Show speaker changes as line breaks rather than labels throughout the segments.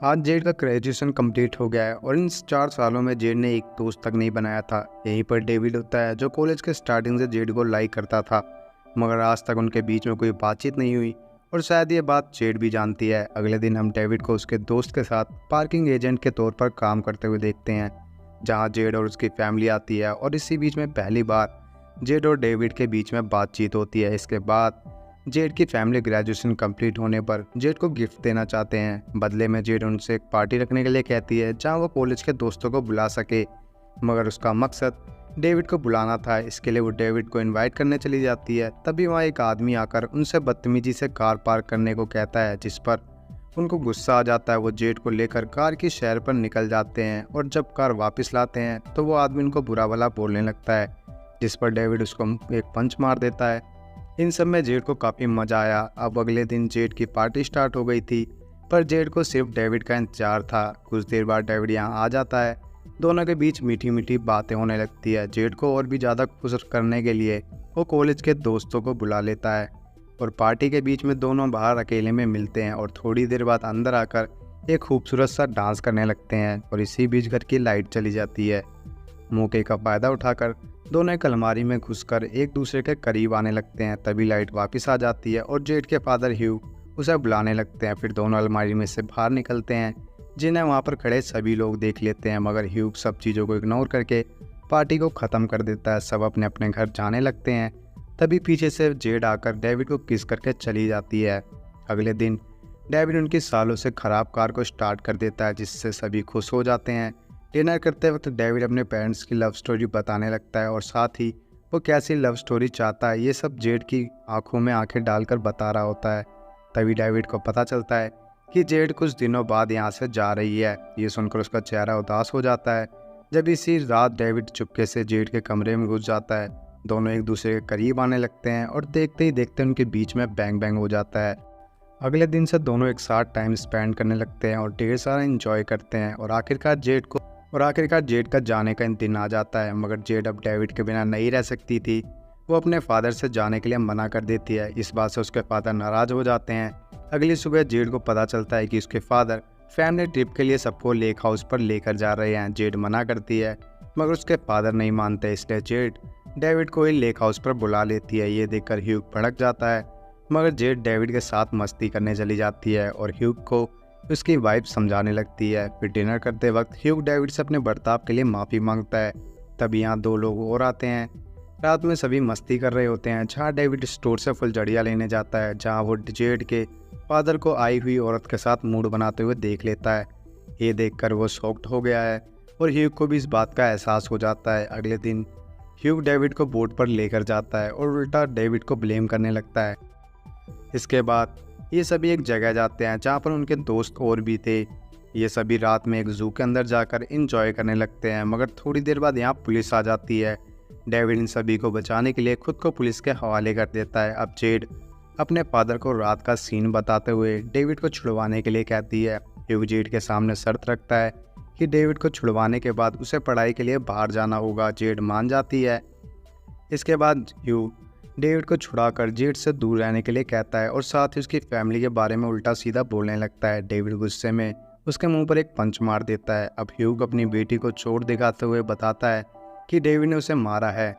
आज जेड का graduation complete हो गया है और इन 4 सालों में जेड ने एक दोस्त तक नहीं बनाया था। यहीं पर डेविड होता है जो कॉलेज के स्टार्टिंग से जेड को लाइक करता था, मगर आज तक उनके बीच में कोई बातचीत नहीं हुई और शायद ये बात जेड भी जानती है। अगले दिन हम डेविड को उसके दोस्त के साथ पार्किंग एजेंट के तौर पर काम करते हुए देखते हैं, जहाँ जेड और उसकी फैमिली आती है और इसी बीच में पहली बार जेड और डेविड के बीच में बातचीत होती है। इसके बाद जेड की फैमिली ग्रेजुएशन कंप्लीट होने पर जेड को गिफ्ट देना चाहते हैं। बदले में जेड उनसे एक पार्टी रखने के लिए कहती है जहां वो कॉलेज के दोस्तों को बुला सके, मगर उसका मकसद डेविड को बुलाना था। इसके लिए वो डेविड को इनवाइट करने चली जाती है। तभी वहाँ एक आदमी आकर उनसे बदतमीजी से कार पार्क करने को कहता है, जिस पर उनको गुस्सा आ जाता है। वो जेड को लेकर कार की शहर पर निकल जाते हैं और जब कार वापस लाते हैं तो वो आदमी उनको बुरा भला बोलने लगता है, जिस पर डेविड उसको एक पंच मार देता है। इन सब में जेड को काफ़ी मज़ा आया। अब अगले दिन जेड की पार्टी स्टार्ट हो गई थी, पर जेड को सिर्फ डेविड का इंतजार था। कुछ देर बाद डेविड यहाँ आ जाता है। दोनों के बीच मीठी मीठी बातें होने लगती है। जेड को और भी ज़्यादा खुश करने के लिए वो कॉलेज के दोस्तों को बुला लेता है और पार्टी के बीच में दोनों बाहर अकेले में मिलते हैं और थोड़ी देर बाद अंदर आकर एक खूबसूरत सा डांस करने लगते हैं और इसी बीच घर की लाइट चली जाती है। मौके का फ़ायदा उठाकर दोनों एक अलमारी में घुसकर एक दूसरे के करीब आने लगते हैं। तभी लाइट वापस आ जाती है और जेड के फादर ह्यू उसे बुलाने लगते हैं। फिर दोनों अलमारी में से बाहर निकलते हैं, जिन्हें वहाँ पर खड़े सभी लोग देख लेते हैं, मगर ह्यू सब चीज़ों को इग्नोर करके पार्टी को ख़त्म कर देता है। सब अपने अपने घर जाने लगते हैं। तभी पीछे से जेड आकर डेविड को किस करके चली जाती है। अगले दिन डेविड उनकी सालों से ख़राब कार को स्टार्ट कर देता है, जिससे सभी खुश हो जाते हैं। डिनर करते वक्त डेविड अपने पेरेंट्स की लव स्टोरी बताने लगता है और साथ ही वो कैसी लव स्टोरी चाहता है ये सब जेड की आंखों में आंखें डालकर बता रहा होता है। तभी डेविड को पता चलता है कि जेड कुछ दिनों बाद यहाँ से जा रही है। ये सुनकर उसका चेहरा उदास हो जाता है। जब इसी रात डेविड चुपके से जेड के कमरे में घुस जाता है। दोनों एक दूसरे के करीब आने लगते हैं और देखते ही देखते उनके बीच में बैंग बैंग हो जाता है। अगले दिन से दोनों एक साथ टाइम स्पेंड करने लगते हैं और ढेर सारा एंजॉय करते हैं और आखिरकार जेड का जाने का दिन आ जाता है। मगर जेड अब डेविड के बिना नहीं रह सकती थी। वो अपने फादर से जाने के लिए मना कर देती है। इस बात से उसके फादर नाराज़ हो जाते हैं। अगली सुबह जेड को पता चलता है कि उसके फादर फैमिली ट्रिप के लिए सबको लेक हाउस पर लेकर जा रहे हैं। जेड मना करती है, मगर उसके फादर नहीं मानते, इसलिए जेड डेविड को ही लेक हाउस पर बुला लेती है। ये देखकर ह्यूग भड़क जाता है, मगर जेड डेविड के साथ मस्ती करने चली जाती है और ह्यूग को उसकी वाइफ समझाने लगती है। फिर डिनर करते वक्त ह्यूग डेविड से अपने बर्ताव के लिए माफ़ी मांगता है। तभी यहाँ 2 लोग और आते हैं। रात में सभी मस्ती कर रहे होते हैं, जहाँ डेविड स्टोर से फुलझड़ियाँ लेने जाता है, जहाँ वो जेड के फादर को आई हुई औरत के साथ मूड बनाते हुए देख लेता है। ये देखकर वो शॉक्ड हो गया है और ह्यूग को भी इस बात का एहसास हो जाता है। अगले दिन ह्यूग डेविड को बोट पर लेकर जाता है और उल्टा डेविड को ब्लेम करने लगता है। इसके बाद ये सभी एक जगह जाते हैं जहाँ पर उनके दोस्त और भी थे। ये सभी रात में एक जू के अंदर जाकर इंजॉय करने लगते हैं, मगर थोड़ी देर बाद यहाँ पुलिस आ जाती है। डेविड इन सभी को बचाने के लिए खुद को पुलिस के हवाले कर देता है। अब जेड अपने फादर को रात का सीन बताते हुए डेविड को छुड़वाने के लिए कहती है। ह्यू जेड के सामने शर्त रखता है कि डेविड को छुड़वाने के बाद उसे पढ़ाई के लिए बाहर जाना होगा। जेड मान जाती है। इसके बाद ह्यू डेविड को छुड़ाकर जेड से दूर रहने के लिए कहता है और साथ ही उसकी फैमिली के बारे में उल्टा सीधा बोलने लगता है। डेविड गुस्से में उसके मुंह पर एक पंच मार देता है। अब ह्यूग अपनी बेटी को चोट दिखाते हुए बताता है कि डेविड ने उसे मारा है।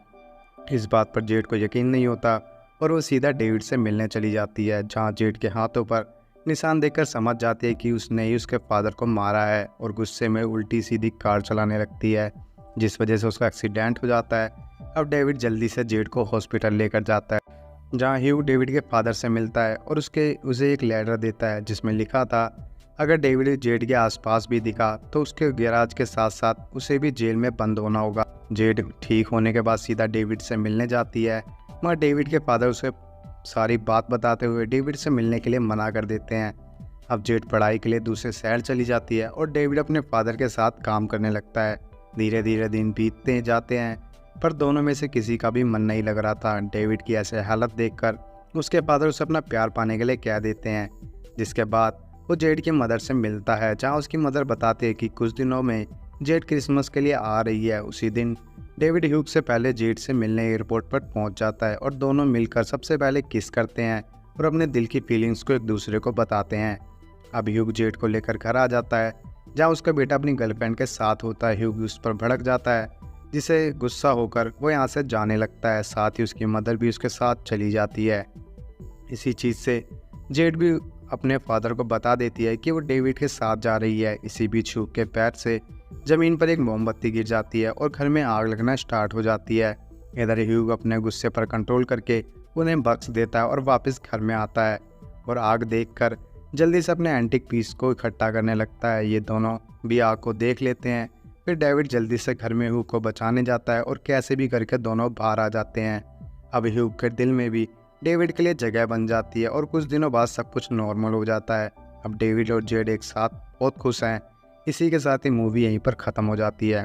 इस बात पर जेड को यकीन नहीं होता और वो सीधा डेविड से मिलने चली जाती है, जहाँ जेड के हाथों पर निशान देखकर समझ जाती है कि उसने ही उसके फादर को मारा है और गुस्से में उल्टी सीधी कार चलाने लगती है, जिस वजह से उसका एक्सीडेंट हो जाता है। अब डेविड जल्दी से जेड को हॉस्पिटल लेकर जाता है, जहाँ ह्यू डेविड के फादर से मिलता है और उसे एक लेटर देता है जिसमें लिखा था अगर डेविड जेड के आसपास भी दिखा तो उसके गैराज के साथ साथ उसे भी जेल में बंद होना होगा। जेड ठीक होने के बाद सीधा डेविड से मिलने जाती है, मगर डेविड के फादर उसे सारी बात बताते हुए डेविड से मिलने के लिए मना कर देते हैं। अब जेड पढ़ाई के लिए दूसरे शहर चली जाती है और डेविड अपने फादर के साथ काम करने लगता है। धीरे धीरे दिन बीतते जाते हैं, पर दोनों में से किसी का भी मन नहीं लग रहा था। डेविड की ऐसे हालत देखकर उसके फादर उसे अपना प्यार पाने के लिए कह देते हैं, जिसके बाद वो जेड की मदर से मिलता है, जहां उसकी मदर बताती है कि कुछ दिनों में जेड क्रिसमस के लिए आ रही है। उसी दिन डेविड ह्यूग से पहले जेड से मिलने एयरपोर्ट पर पहुंच जाता है और दोनों मिलकर सबसे पहले किस करते हैं और अपने दिल की फीलिंग्स को एक दूसरे को बताते हैं। अब ह्यूग जेड को लेकर घर आ जाता है, जहाँ उसका बेटा अपनी गर्लफ्रेंड के साथ होता है। ह्यूग उस पर भड़क जाता है, जिसे गुस्सा होकर वो यहाँ से जाने लगता है। साथ ही उसकी मदर भी उसके साथ चली जाती है। इसी चीज़ से जेड भी अपने फादर को बता देती है कि वो डेविड के साथ जा रही है। इसी बीच ह्यूग के पैर से ज़मीन पर एक मोमबत्ती गिर जाती है और घर में आग लगना स्टार्ट हो जाती है। इधर ह्यूग अपने गुस्से पर कंट्रोल करके उन्हें बख्श देता है और वापस घर में आता है और आग देखकर जल्दी से अपने एंटिक पीस को इकट्ठा करने लगता है। ये दोनों भी आग को देख लेते हैं। फिर डेविड जल्दी से घर में ह्यूग को बचाने जाता है और कैसे भी करके दोनों बाहर आ जाते हैं। अब ह्यूग के दिल में भी डेविड के लिए जगह बन जाती है और कुछ दिनों बाद सब कुछ नॉर्मल हो जाता है। अब डेविड और जेड एक साथ बहुत खुश हैं। इसी के साथ ही मूवी यहीं पर ख़त्म हो जाती है।